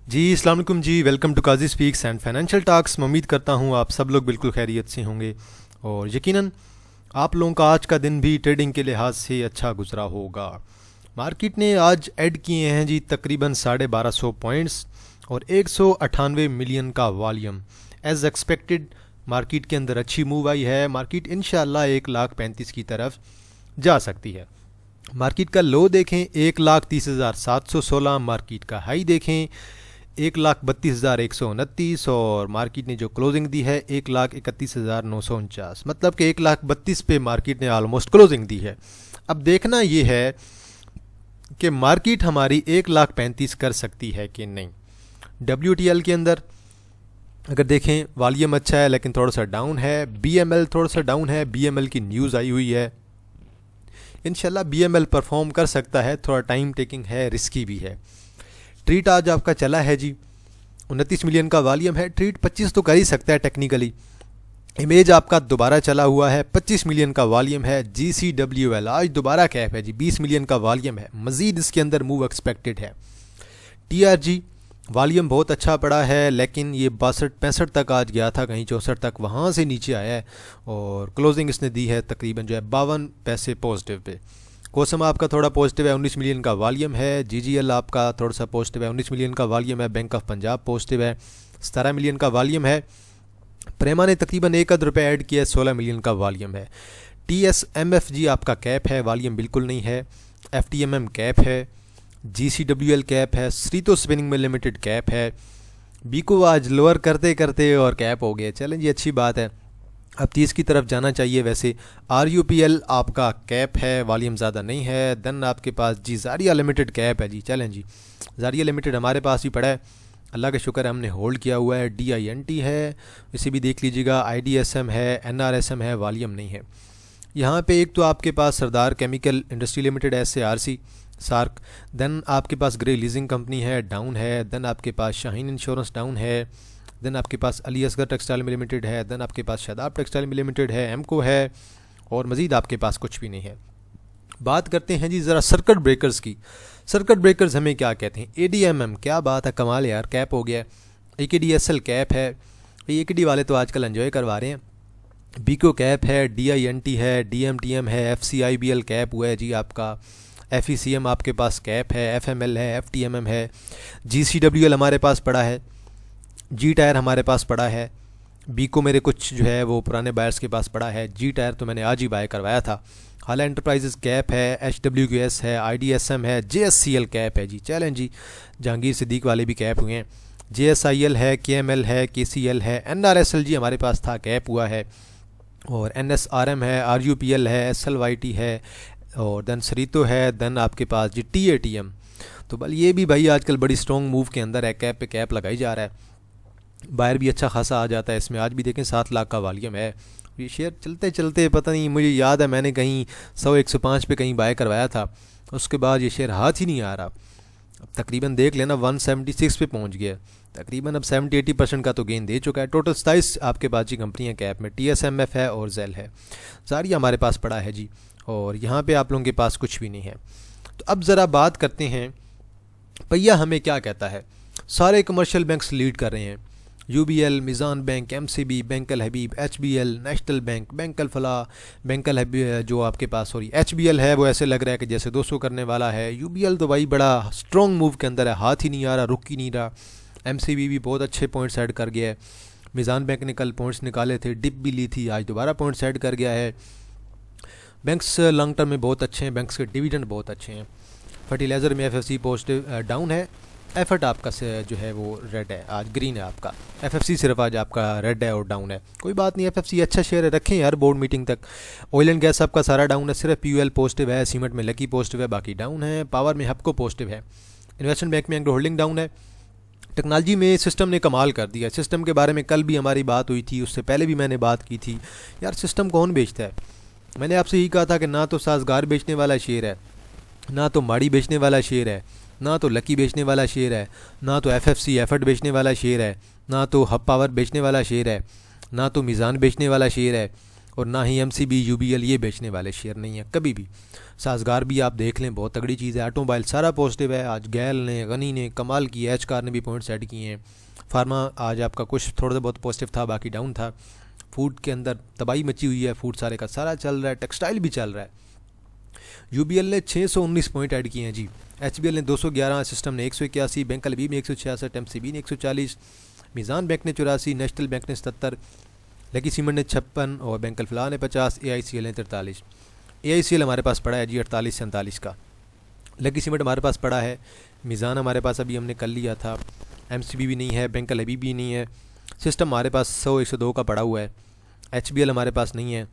जी अस्सलाम वालेकुम जी। Welcome to Qazi speaks and financial talks. मैं उम्मीद करता हूँ आप सब लोग बिल्कुल खैरियत से होंगे और यकीनन आप लोगों का आज का दिन भी ट्रेडिंग के लिहाज से अच्छा गुजरा होगा। मार्केट ने आज ऐड किए हैं जी तकरीबन 1250 पॉइंट्स और 198 मिलियन का वॉल्यूम। एज एक्सपेक्टेड मार्केट के अंदर अच्छी मूव आई है। मार्केट इंशाल्लाह 1,35,000 की तरफ जा सकती है। मार्केट का लो देखें 1,30,716, मार्केट का हाई देखें 1,32,129 और मार्केट ने जो क्लोजिंग दी है 1,31,949, मतलब कि 1,32,000 पे मार्केट ने ऑलमोस्ट क्लोजिंग दी है। अब देखना ये है कि मार्केट हमारी 1,35,000 कर सकती है कि नहीं। WTL के अंदर अगर देखें वॉल्यूम अच्छा है लेकिन थोड़ा सा डाउन है। BML थोड़ा सा डाउन है। BML की न्यूज़ आई हुई है, इंशाल्लाह BML परफॉर्म कर सकता है। थोड़ा टाइम टेकिंग है, रिस्की भी है। ट्रीट आज आपका चला है जी, 29 मिलियन का वॉल्यूम है। ट्रीट 25 तो कर ही सकता है टेक्निकली। इमेज आपका दोबारा चला हुआ है, 25 मिलियन का वॉल्यूम है। GCWL आज दोबारा कैप है जी, 20 मिलियन का वॉल्यूम है। मज़ीद इसके अंदर मूव एक्सपेक्टेड है। TRG वॉल्यूम बहुत अच्छा पड़ा है लेकिन ये 62-65 तक आज गया था, कहीं 64 तक, वहाँ से नीचे आया है और क्लोजिंग इसने दी है तकरीबन जो है 52 पैसे पॉजिटिव पे। कोसम आपका थोड़ा पॉजिटिव है, 19 मिलियन का वॉल्यूम है। GGL आपका थोड़ा सा पॉजिटिव है, 19 मिलियन का वॉल्यूम है। बैंक ऑफ पंजाब पॉजिटिव है, 17 मिलियन का वॉल्यूम है। प्रेमा ने तकरीबन ₹1 ऐड किया है, 16 मिलियन का वॉल्यूम है। TSMFG आपका कैप है, वॉल्यूम बिल्कुल नहीं है। FTMM कैप है। GCWL कैप है। श्रीतो स्पिनिंग मिल लिमिटेड कैप है। बीको आज लोअर करते करते और कैप हो गया, चलें जी अच्छी बात है। अब 30 की तरफ जाना चाहिए। वैसे RUPL आपका कैप है, वॉल्यूम ज़्यादा नहीं है। देन आपके पास जी जारिया लिमिटेड कैप है जी, चलें जी। जारिया लिमिटेड हमारे पास ही पड़ा है, अल्लाह का शुक्र है हमने होल्ड किया हुआ है। DINT है, इसे भी देख लीजिएगा। IDSM है, NRSM है, वॉल्यूम नहीं है। यहाँ पे एक तो आपके पास सरदार chemical industry limited SARC SAARC. Then आपके पास ग्रे लीजिंग कंपनी है, डाउन है। देन आपके पास शाहीन इंश्योरेंस डाउन है। देन आपके पास अली असगर टेक्सटाइल लिमिटेड है। देन आपके पास शादाब टेक्सटाइल लिमिटेड है, एमको है और मज़ीद आपके पास कुछ भी नहीं है। बात करते हैं जी ज़रा सर्किट ब्रेकर्स की। सर्किट ब्रेकर्स हमें क्या कहते हैं? ADMM, क्या बात है, कमाल यार, कैप हो गया। AKDSL कैप है, AKD वाले तो आजकल एंजॉय करवा रहे हैं। बीको कैप है, DINT है, DMTM है, FCIBL कैप हुआ है जी आपका। FECM आपके पास कैप है, FML है, FTMM है। GCWL हमारे पास पड़ा है। जी टायर हमारे पास पड़ा है। बीको मेरे कुछ जो है वो पुराने बायर्स के पास पड़ा है। जी टायर तो मैंने आज ही बाय करवाया था। हाला एंटरप्राइजेस कैप है, HWQS है, IDSM है, JSCL कैप है जी, चलें जी। जहांगीर सिद्दीक वाले भी कैप हुए हैं। JSIL है, KML है, KCL है, NRSL जी हमारे पास था, कैप हुआ है। और NSRM है, RUPL है, SLYT है और देन श्रीतो है। देन आपके पास जी TATM, तो बल ये भी भाई आजकल बड़ी स्ट्रॉन्ग मूव के अंदर है, कैप पे कैप लगाई जा रहा है। बायर भी अच्छा खासा आ जाता है इसमें। आज भी देखें 7 लाख का वॉल्यूम है। ये शेयर चलते चलते पता नहीं, मुझे याद है मैंने कहीं 100-105 पे कहीं बाय करवाया था, उसके बाद ये शेयर हाथ ही नहीं आ रहा। अब तकरीबन देख लेना 176 पे पहुंच गया, तकरीबन अब 70-80% का तो गेन दे चुका है। टोटल 27 आपके पास जी कंपनियाँ कैप में, TSMF है और जेल है। जारिया हमारे पास पड़ा है जी और यहाँ पे आप लोगों के पास कुछ भी नहीं है। तो अब ज़रा बात करते हैं भैया हमें क्या कहता है। सारे कमर्शियल बैंक्स लीड कर रहे हैं, UBL, Meezan bank, MCB, bank Al Habib, HBL, national bank, bank Al Falah, bank Al Habib जो आपके पास सॉरी HBL है वो ऐसे लग रहा है कि जैसे 200 करने वाला है। UBL तो भाई बड़ा स्ट्रॉन्ग मूव के अंदर है, हाथ ही नहीं आ रहा, रुक ही नहीं रहा। MCB भी बहुत अच्छे पॉइंट्स ऐड कर गया है। मिज़ान बैंक ने कल पॉइंट्स निकाले थे, डिप भी ली थी, आज दोबारा पॉइंट्स ऐड कर गया है। बैंक्स लॉन्ग टर्म में बहुत अच्छे हैं, बैंक्स के डिविडेंड बहुत अच्छे हैं। फर्टिलाइज़र में FFC पॉजिटिव डाउन है। एफर्ट आपका से जो है वो रेड है, आज ग्रीन है आपका। FFC सिर्फ आज आपका रेड है और डाउन है। कोई बात नहीं, FFC अच्छा शेयर है, रखें यार बोर्ड मीटिंग तक। ऑयल एंड गैस आपका सारा डाउन है, सिर्फ PUL पॉजिटिव है, सीमेंट में लकी पॉजिटिव है, बाकी डाउन है। पावर में हबको पॉजिटिव है। इन्वेस्टमेंट बैंक में एंग्रो होल्डिंग डाउन है। टेक्नोलॉजी में सिस्टम ने कमाल कर दिया। सिस्टम के बारे में कल भी हमारी बात हुई थी, उससे पहले भी मैंने बात की थी। यार सिस्टम कौन बेचता है? मैंने आपसे यही कहा था कि ना तो साजगार बेचने वाला शेयर है, ना तो माड़ी बेचने वाला शेयर है, ना तो लकी बेचने वाला शेयर है, ना तो FFC एफर्ट बेचने वाला शेयर है, ना तो हब पावर बेचने वाला शेयर है, ना तो मीज़ान बेचने वाला शेयर है और ना ही MCB UBL ये बेचने वाले शेयर नहीं है कभी भी। साजगार भी आप देख लें, बहुत तगड़ी चीज़ है। ऑटोमोबाइल सारा पॉजिटिव है, आज गैल ने, गनी ने कमाल किया, एच कार ने भी पॉइंट्स ऐड किए हैं। फार्मा आज आपका कुछ थोड़ा सा बहुत पॉजिटिव था, बाकी डाउन था। फूड के अंदर तबाही मची हुई है, फूड सारे का सारा चल रहा है, टेक्सटाइल भी चल रहा है। UBL ने 619 पॉइंट ऐड किए हैं जी, HBL ने 211, सिस्टम ने 181, बैंक LB में 166, MCB ने 140, मीज़ान बैंक ने 84, नेशनल बैंक ने 77, लकी सीमेंट ने 56 और बैंक अल्फलाह ने 50, AICL ने 43। AICL हमारे पास पड़ा है जी 48 से 39 का। लकी सीमेंट हमारे पास पड़ा है, मीज़ान हमारे पास अभी हमने कल लिया था, MCB भी नहीं है, बैंक LB भी नहीं है, सिस्टम हमारे पास 100-102 का पड़ा हुआ है, HBL हमारे पास नहीं है,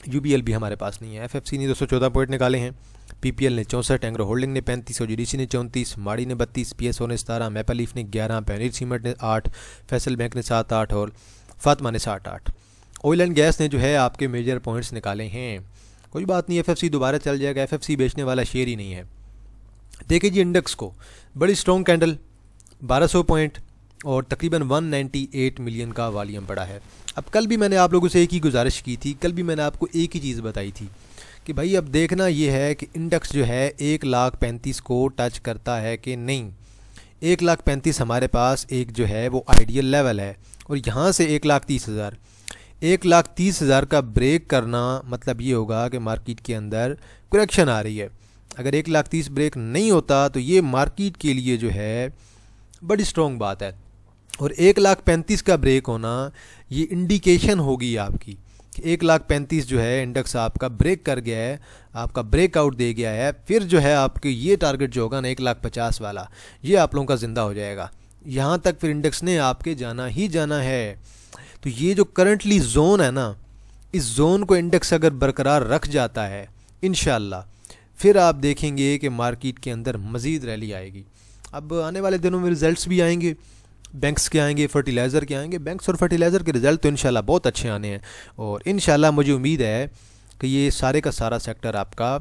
UBL भी हमारे पास नहीं है। FFC ने 214 पॉइंट निकाले हैं, PPL ने 64, एंग्रो होल्डिंग ने 35, OGDC ने 34, माड़ी ने 32, PSO ने 17, मैपल लीफ ने 11, पैनीर सीमेंट ने 8, फैसल बैंक ने 7-8 और फातिमा ने 7-8। ऑयल एंड गैस ने जो है आपके मेजर पॉइंट्स निकाले हैं। कोई बात नहीं, FFC दोबारा चल जाएगा, FFC बेचने वाला शेयर ही नहीं है। देखिए जी इंडेक्स को, बड़ी स्ट्रॉन्ग कैंडल, 1200 पॉइंट और तकरीबन 198 मिलियन का वॉल्यूम पड़ा है। अब कल भी मैंने आप लोगों से एक ही गुजारिश की थी, कल भी मैंने आपको एक ही चीज़ बताई थी कि भाई अब देखना ये है कि इंडेक्स जो है 1,35,000 को टच करता है कि नहीं। 1,35,000 हमारे पास एक जो है वो आइडियल लेवल है, और यहाँ से 1,30,000, 1,30,000 का ब्रेक करना मतलब ये होगा कि मार्केट के अंदर करेक्शन आ रही है। अगर 1,30,000 ब्रेक नहीं होता तो ये मार्केट के लिए जो है बड़ी स्ट्रॉन्ग बात है, और 1,35,000 का ब्रेक होना ये इंडिकेशन होगी आपकी कि 1,35,000 जो है इंडेक्स आपका ब्रेक कर गया है, आपका ब्रेकआउट दे गया है। फिर जो है आपके ये टारगेट जो होगा ना 1,50,000 वाला, ये आप लोगों का ज़िंदा हो जाएगा। यहाँ तक फिर इंडेक्स ने आपके जाना ही जाना है। तो ये जो करंटली जोन है ना, इस जोन को इंडेक्स अगर बरकरार रख जाता है इंशाल्लाह, फिर आप देखेंगे कि मार्केट के अंदर मज़ीद रैली आएगी। अब आने वाले दिनों में रिज़ल्ट्स भी आएंगे, बैंक्स के आएंगे, फर्टिलाइज़र के आएंगे। बैंक्स और फर्टिलाइज़र के रिज़ल्ट तो इंशाल्लाह बहुत अच्छे आने हैं, और इंशाल्लाह मुझे उम्मीद है कि ये सारे का सारा सेक्टर आपका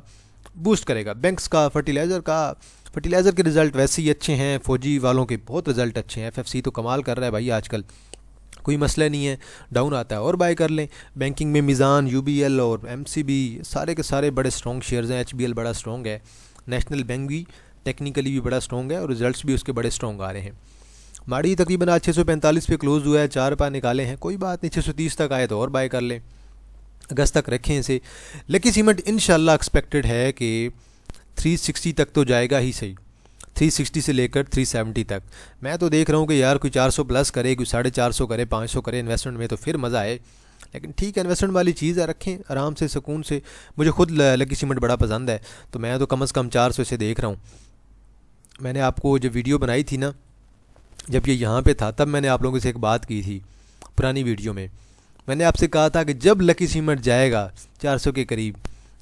बूस्ट करेगा। बैंक्स का, फर्टिलाइज़र के रिज़ल्ट वैसे ही अच्छे हैं, फौजी वालों के बहुत रिज़ल्ट अच्छे हैं। FFC तो कमाल कर रहा है भाई आजकल, कोई मसला नहीं है, डाउन आता है और बाय कर लें। बैंकिंग में मीज़ान, UBL और MCB सारे के सारे बड़े स्ट्रॉन्ग शेयर्स हैं। HBL बड़ा स्ट्रॉन्ग है, नेशनल बैंक भी टेक्निकली भी बड़ा स्ट्रॉन्ग है, और रिजल्ट्स भी उसके बड़े स्ट्रॉन्ग आ रहे हैं। माड़ी तकरीबन आज 645 पे क्लोज हुआ है, 4 रुपये निकाले हैं, कोई बात नहीं, 630 तक आए तो और बाय कर लें, अगस्त तक रखें इसे। लकी सीमेंट इंशाल्लाह एक्सपेक्टेड है कि 360 तक तो जाएगा ही सही, 360 से लेकर 370 तक। मैं तो देख रहा हूँ कि यार कोई 400 प्लस करे, कोई 450 करे, 500 करे इन्वेस्टमेंट में, तो फिर मज़ा आए। लेकिन ठीक है, इन्वेस्टमेंट वाली चीज़ है, रखें आराम से सुकून से। मुझे खुद लकी सीमेंट बड़ा पसंद है, तो मैं तो कम से कम 400 से देख रहा हूँ। मैंने आपको जब वीडियो बनाई थी ना, जब ये यहाँ पे था, तब मैंने आप लोगों से एक बात की थी पुरानी वीडियो में। मैंने आपसे कहा था कि जब लकी सीमेंट जाएगा 400 के करीब,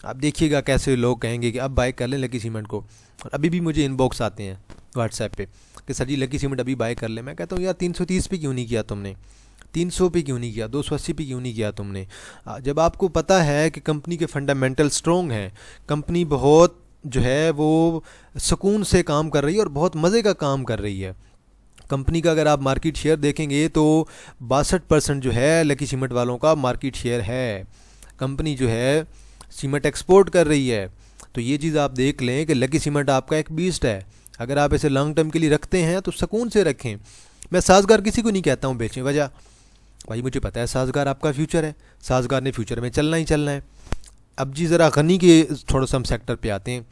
आप देखिएगा कैसे लोग कहेंगे कि अब बाय कर लें लकी सीमेंट को। और अभी भी मुझे इनबॉक्स आते हैं व्हाट्सएप पे कि सर जी लकी सीमेंट अभी बाय कर लें। मैं कहता हूँ यार 330 पे क्यों नहीं किया तुमने, 300 पे क्यों नहीं किया, 280 पे क्यों नहीं किया तुमने। जब आपको पता है कि कंपनी के फंडामेंटल स्ट्रॉन्ग हैं, कंपनी बहुत जो है वो सुकून से काम कर रही है और बहुत मज़े का काम कर रही है। कंपनी का अगर आप मार्केट शेयर देखेंगे तो 62% जो है लकी सीमेंट वालों का मार्केट शेयर है। कंपनी जो है सीमेंट एक्सपोर्ट कर रही है, तो ये चीज़ आप देख लें कि लकी सीमेंट आपका एक बीस्ट है। अगर आप इसे लॉन्ग टर्म के लिए रखते हैं तो सुकून से रखें। मैं साजगार किसी को नहीं कहता हूँ बेचें, वजह भाई मुझे पता है साजगार आपका फ्यूचर है, साजगार ने फ्यूचर में चलना ही चलना है। अब जी ज़रा गनी के थोड़ा सा हम सेक्टर पे आते हैं।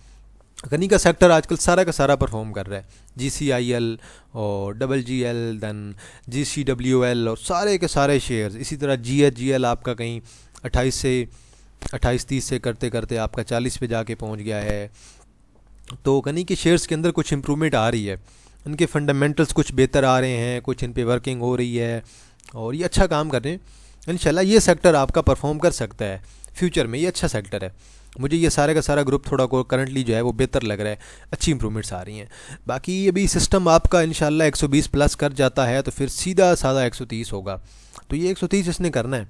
गनी का सेक्टर आजकल सारा का सारा परफॉर्म कर रहा है। GCIL और GGL, देन GCWL और सारे के सारे शेयर्स, इसी तरह GHGL आपका कहीं 28-30 से करते करते आपका 40 पे जाके पहुंच गया है। तो गनी के शेयर्स के अंदर कुछ इम्प्रूवमेंट आ रही है, इनके फंडामेंटल्स कुछ बेहतर आ रहे हैं, कुछ इन पे वर्किंग हो रही है और ये अच्छा काम कर रहे हैं। इंशाल्लाह ये सेक्टर आपका परफॉर्म कर सकता है फ्यूचर में, ये अच्छा सेक्टर है। मुझे ये सारे का सारा ग्रुप थोड़ा को करंटली जो है वो बेहतर लग रहा है, अच्छी इंप्रूवमेंट्स आ रही हैं। बाकी अभी सिस्टम आपका इंशाल्लाह 120 प्लस कर जाता है तो फिर सीधा साधा 130 होगा। तो ये 130 इसने करना है,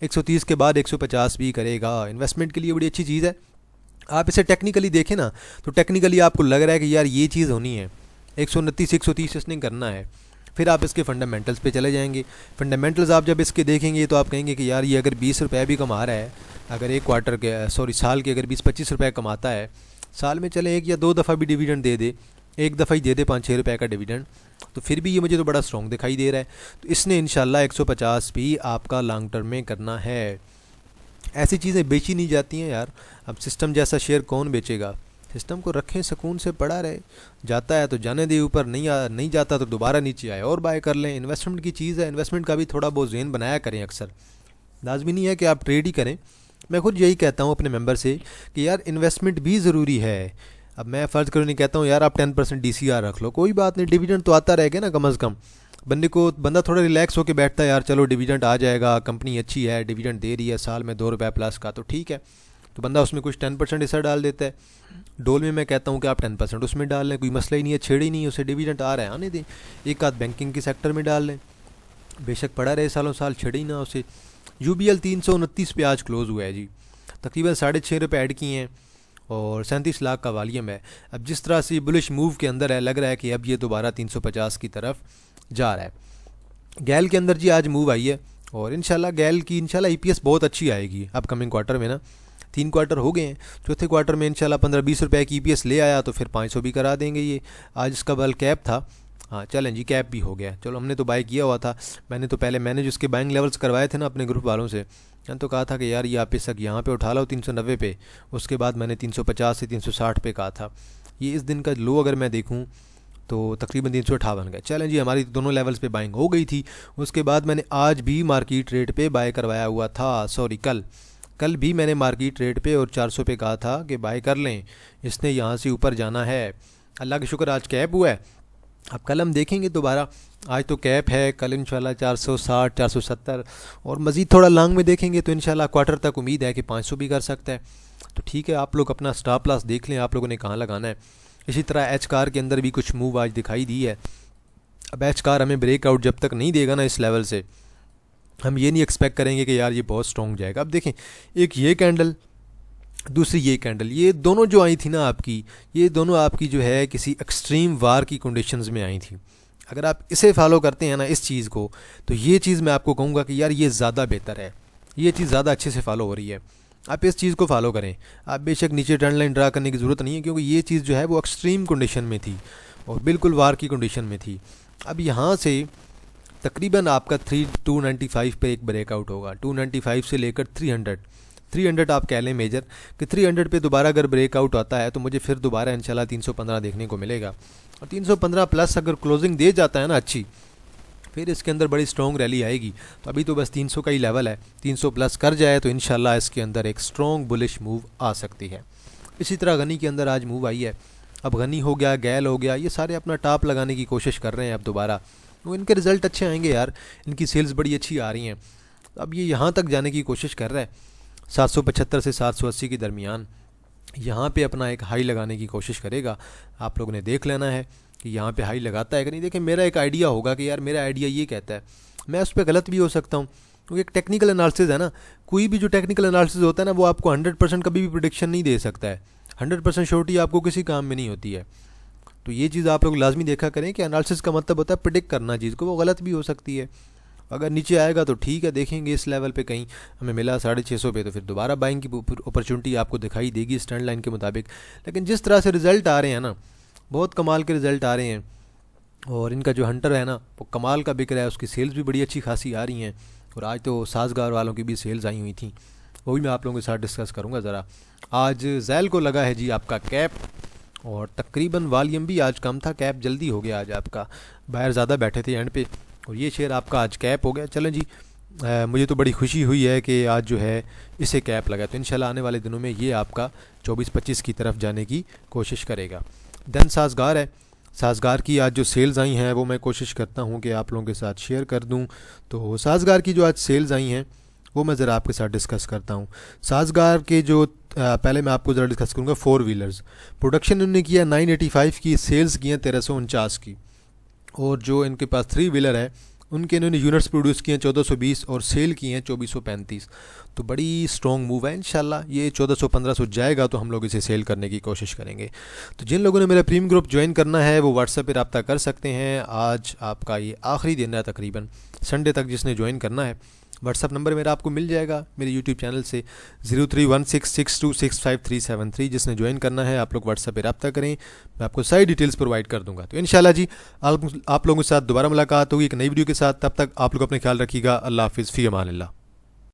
130 के बाद 150 भी करेगा। इन्वेस्टमेंट के लिए बड़ी अच्छी चीज़ है। आप इसे टेक्निकली देखें ना तो टेक्निकली आपको लग रहा है कि यार ये चीज़ होनी है, 129 130 इसने करना है। फिर आप इसके फंडामेंटल्स पे चले जाएंगे। फंडामेंटल्स आप जब इसके देखेंगे तो आप कहेंगे कि यार ये अगर 20 रुपये भी कमा रहा है, अगर एक क्वार्टर के साल के अगर 20-25 रुपये कमाता है, साल में चले एक या दो दफ़ा भी डिविडेंड दे दे, एक दफ़ा ही दे दे 5-6 रुपये का डिविडेंड, तो फिर भी ये मुझे तो बड़ा स्ट्रॉन्ग दिखाई दे रहा है। तो इसने इंशाल्लाह 150 भी आपका लॉन्ग टर्म में करना है। ऐसी चीज़ें बेची नहीं जाती हैं यार। अब सिस्टम जैसा शेयर कौन बेचेगा? सिस्टम को रखें, सुकून से पड़ा रहे, जाता है तो जाने दे ऊपर, नहीं जाता तो दोबारा नीचे आए और बाय कर लें। इन्वेस्टमेंट की चीज़ है, इन्वेस्टमेंट का भी थोड़ा बहुत ज़हन बनाया करें। अक्सर लाजमी नहीं है कि आप ट्रेड ही करें। मैं खुद यही कहता हूँ अपने मेंबर से कि यार इन्वेस्टमेंट भी ज़रूरी है। अब मैं फ़र्ज़ करूँ नहीं कहता हूँ यार आप 10% DCR रख लो, कोई बात नहीं, डिविडेंड तो आता रहेगा ना। कम अज़ कम बंदा थोड़ा रिलैक्स होकर बैठता है, यार चलो डिविडेंड आ जाएगा, कंपनी अच्छी है, डिविडेंड दे रही है साल में 2 रुपये प्लस का, तो ठीक है। तो बंदा उसमें कुछ 10% हिस्सा डाल देता है। डोल में मैं कहता हूँ कि आप 10% उसमें डाल लें, कोई मसला ही नहीं है, छेड़ ही नहीं है उसे, डिविडेंड आ रहा है आने दें। एक आध बैंकिंग के सेक्टर में डाल लें, बेशक पड़ा रहे सालों साल, छेड़ ही ना उसे। UBL 329 पे आज क्लोज़ हुआ है जी, तकरीबन 6.5 रुपये ऐड किए हैं और 37 लाख का वॉल्यूम है। अब जिस तरह से बुलिश मूव के अंदर है, लग रहा है कि अब ये दोबारा 350 की तरफ जा रहा है। गैल के अंदर जी आज मूव आई है और इंशाल्लाह गैल की EPS बहुत अच्छी आएगी अपकमिंग क्वार्टर में ना। 3 क्वार्टर हो गए हैं, चौथे क्वार्टर में इंशाल्लाह 15-20 रुपये की EPS ले आया तो फिर 500 भी करा देंगे ये। आज इसका बल कैप था, हाँ चलें जी कैप भी हो गया। चलो हमने तो बाय किया हुआ था, मैंने जो उसके बाइंग लेवल्स करवाए थे ना अपने ग्रुप वालों से, मैंने तो कहा था कि यार ये आप इस यहाँ पे उठा लो 390 पे, उसके बाद मैंने 350 से 360 पे कहा था। ये इस दिन का लो अगर मैं देखूँ तो तकरीबन 358 गए। चलें जी हमारी दोनों लेवल्स पे बाइंग हो गई थी। उसके बाद मैंने आज भी मार्केट रेट पे बाय करवाया हुआ था, सॉरी कल भी मैंने मार्केट रेट पे और 400 पे कहा था कि बाय कर लें, इसने यहाँ से ऊपर जाना है। अल्लाह का शुक्र आज कैप हुआ है। अब कल हम देखेंगे दोबारा, आज तो कैप है, कल इंशाल्लाह 460 470 और मज़ीद थोड़ा लॉन्ग में देखेंगे तो इंशाल्लाह क्वार्टर तक उम्मीद है कि 500 भी कर सकता है। तो ठीक है, आप लोग अपना स्टॉप लॉस देख लें आप लोगों ने कहाँ लगाना है। इसी तरह एच कार के अंदर भी कुछ मूव आज दिखाई दी है। अब एच कार हमें ब्रेकआउट जब तक नहीं देगा ना इस लेवल से, हम ये नहीं एक्सपेक्ट करेंगे कि यार ये बहुत स्ट्रॉन्ग जाएगा। अब देखें, एक ये कैंडल, दूसरी ये कैंडल, ये दोनों जो आई थी ना आपकी, ये दोनों आपकी जो है किसी एक्सट्रीम वार की कंडीशंस में आई थी। अगर आप इसे फॉलो करते हैं ना इस चीज़ को, तो ये चीज़ मैं आपको कहूँगा कि यार ये ज़्यादा बेहतर है, ये चीज़ ज़्यादा अच्छे से फॉलो हो रही है। आप इस चीज़ को फॉलो करें। आप बेशक नीचे ट्रेंड लाइन ड्रा करने की ज़रूरत नहीं है, क्योंकि ये चीज़ जो है वो एक्सट्रीम कंडीशन में थी और बिल्कुल वार की कंडीशन में थी। अब यहाँ से तकरीबन आपका 295 पे एक ब्रेकआउट होगा, 295 से लेकर 300 आप कह लें मेजर कि 300 पे दोबारा अगर ब्रेकआउट आता है तो मुझे फिर दोबारा इंशाल्लाह 315 देखने को मिलेगा। और 315 प्लस अगर क्लोजिंग दे जाता है ना अच्छी, फिर इसके अंदर बड़ी स्ट्रॉन्ग रैली आएगी। तो अभी तो बस 300 का ही लेवल है, 300 प्लस कर जाए तो इंशाल्लाह इसके अंदर एक स्ट्रॉन्ग बुलिश मूव आ सकती है। इसी तरह गनी के अंदर आज मूव आई है। अब गनी हो गया, गैल हो गया, ये सारे अपना टॉप लगाने की कोशिश कर रहे हैं अब दोबारा। वो इनके रिज़ल्ट अच्छे आएंगे यार, इनकी सेल्स बड़ी अच्छी आ रही हैं। अब ये यहाँ तक जाने की कोशिश कर रहा है 775 से 780 के दरमियान, यहाँ पे अपना एक हाई लगाने की कोशिश करेगा। आप लोगों ने देख लेना है कि यहाँ पे हाई लगाता है कि नहीं। देखें, मेरा एक आइडिया होगा कि यार मेरा आइडिया ये कहता है, मैं उस पर गलत भी हो सकता हूँ, क्योंकि एक टेक्निकल एनालिसिस है ना। कोई भी जो टेक्निकल एनालिसिस होता है ना, वो आपको 100% कभी भी प्रेडिक्शन नहीं दे सकता है। 100% श्योरिटी आपको किसी काम में नहीं होती है। तो ये चीज़ आप लोग लाजमी देखा करें कि एनालिसिस का मतलब होता है प्रेडिक्ट करना चीज़ को, वो गलत भी हो सकती है। अगर नीचे आएगा तो ठीक है, देखेंगे इस लेवल पे कहीं हमें मिला 650 पे, तो फिर दोबारा बाइंग की अपॉर्चुनिटी आपको दिखाई देगी इस ट्रेंड लाइन के मुताबिक। लेकिन जिस तरह से रिज़ल्ट आ रहे हैं ना, बहुत कमाल के रिज़ल्ट आ रहे हैं, और इनका जो हंटर है ना वो कमाल का बिक रहा है, उसकी सेल्स भी बड़ी अच्छी खासी आ रही हैं। और आज तो साजगार वालों की भी सेल्स आई हुई थी, वो भी मैं आप लोगों के साथ डिस्कस करूँगा ज़रा। आज जैल को लगा है जी आपका कैप, और तकरीबन वॉल्यूम भी आज कम था, कैप जल्दी हो गया आज आपका, बाहर ज़्यादा बैठे थे एंड पे, और ये शेयर आपका आज कैप हो गया। चलें जी, मुझे तो बड़ी खुशी हुई है कि आज जो है इसे कैप लगा, तो इंशाल्लाह आने वाले दिनों में ये आपका 24-25 की तरफ जाने की कोशिश करेगा। देन साजगार है, साजगार की आज जो सेल्स आई हैं वो मैं कोशिश करता हूँ कि आप लोगों के साथ शेयर कर दूँ। तो साजगार की जो आज सेल्स आई हैं वो मैं ज़रा आपके साथ डिस्कस करता हूँ। साजगार के जो पहले मैं आपको ज़रा डिस्कस करूँगा 4 व्हीलर्स। प्रोडक्शन उन्होंने किया 985 की, सेल्स की हैं 1349 की, और जो इनके पास 3 व्हीलर है उनके इन्होंने यूनिट्स प्रोड्यूस किए हैं 1420 और सेल किए हैं 2435। तो बड़ी स्ट्रॉन्ग मूव है। इंशाल्लाह ये 1400-1500 जाएगा तो हम लोग इसे सेल करने की कोशिश करेंगे। तो जिन लोगों ने मेरा प्रीमियम ग्रुप ज्वाइन करना है वो व्हाट्सएप पे रब्ता कर सकते हैं। आज आपका ये आखिरी दिन है, तकरीबन संडे तक जिसने ज्वाइन करना है। व्हाट्सअप नंबर मेरा आपको मिल जाएगा मेरे यूट्यूब चैनल से 0316626537 जिसने ज्वाइन करना है आप लोग व्हाट्सएप पे रब्ता करें, मैं आपको सारी डिटेल्स प्रोवाइड कर दूंगा। तो इंशाल्लाह जी आप लोगों के साथ दोबारा मुलाकात होगी एक नई वीडियो के साथ। तब तक आप लोग अपने ख्याल रखिएगा। अल्लाह हाफिज़, फ़ी अमान अल्लाह।